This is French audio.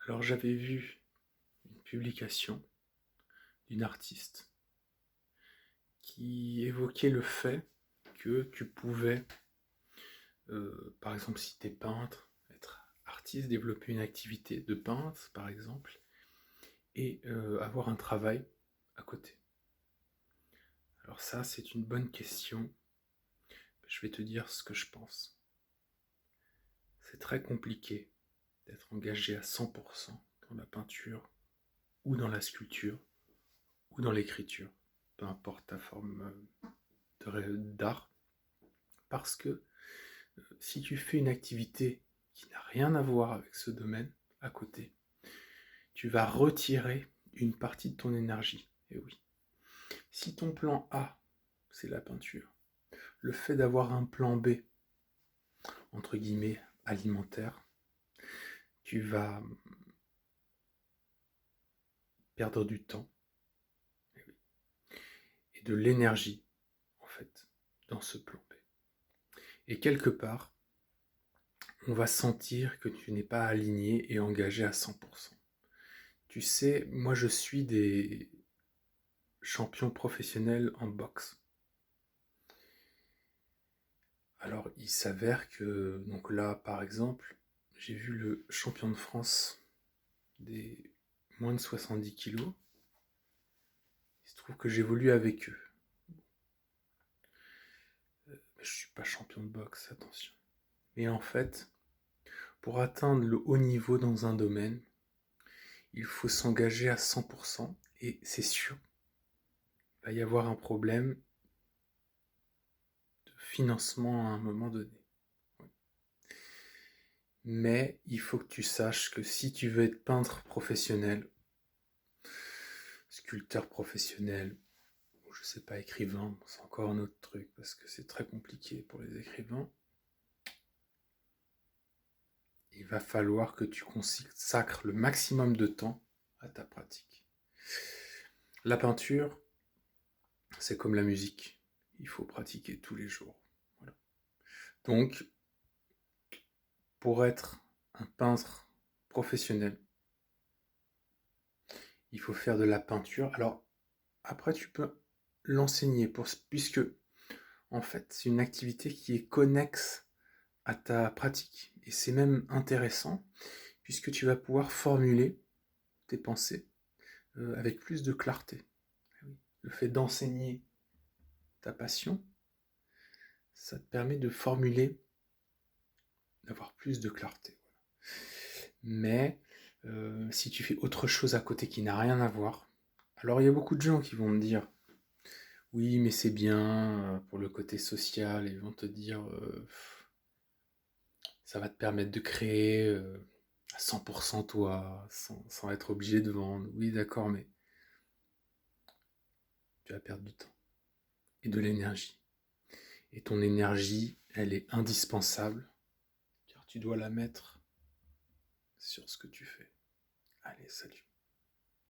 Alors j'avais vu une publication d'une artiste qui évoquait le fait que tu pouvais, par exemple si tu es peintre, être artiste, développer une activité de peintre par exemple, et avoir un travail à côté. Alors ça c'est une bonne question, je vais te dire ce que je pense. C'est très compliqué d'être engagé à 100% dans la peinture ou dans la sculpture ou dans l'écriture, peu importe ta forme d'art, parce que si tu fais une activité qui n'a rien à voir avec ce domaine à côté, tu vas retirer une partie de ton énergie. Et oui, si ton plan A, c'est la peinture, le fait d'avoir un plan B, entre guillemets, alimentaire, tu vas perdre du temps et de l'énergie, en fait, dans ce plan B. Et quelque part, on va sentir que tu n'es pas aligné et engagé à 100%. Tu sais, moi je suis des champions professionnels en boxe. Alors il s'avère que, donc là par exemple, j'ai vu le champion de France des moins de 70 kilos. Il se trouve que j'évolue avec eux. Je suis pas champion de boxe, attention. Mais en fait, pour atteindre le haut niveau dans un domaine, il faut s'engager à 100%. Et c'est sûr, il va y avoir un problème de financement à un moment donné. Mais il faut que tu saches que si tu veux être peintre professionnel, sculpteur professionnel, ou je sais pas, écrivain, c'est encore un autre truc parce que c'est très compliqué pour les écrivains, il va falloir que tu consacres le maximum de temps à ta pratique. La peinture, c'est comme la musique, il faut pratiquer tous les jours. Voilà. Donc, pour être un peintre professionnel, il faut faire de la peinture. Alors, après, tu peux l'enseigner puisque, en fait, c'est une activité qui est connexe à ta pratique. Et c'est même intéressant puisque tu vas pouvoir formuler tes pensées avec plus de clarté. Le fait d'enseigner ta passion, ça te permet de formuler, d'avoir plus de clarté. Mais si tu fais autre chose à côté qui n'a rien à voir, alors il y a beaucoup de gens qui vont me dire oui mais c'est bien pour le côté social, et ils vont te dire ça va te permettre de créer à 100% toi, sans être obligé de vendre. Oui d'accord, mais tu vas perdre du temps et de l'énergie. Et ton énergie, elle est indispensable car tu dois la mettre sur ce que tu fais. Allez, salut.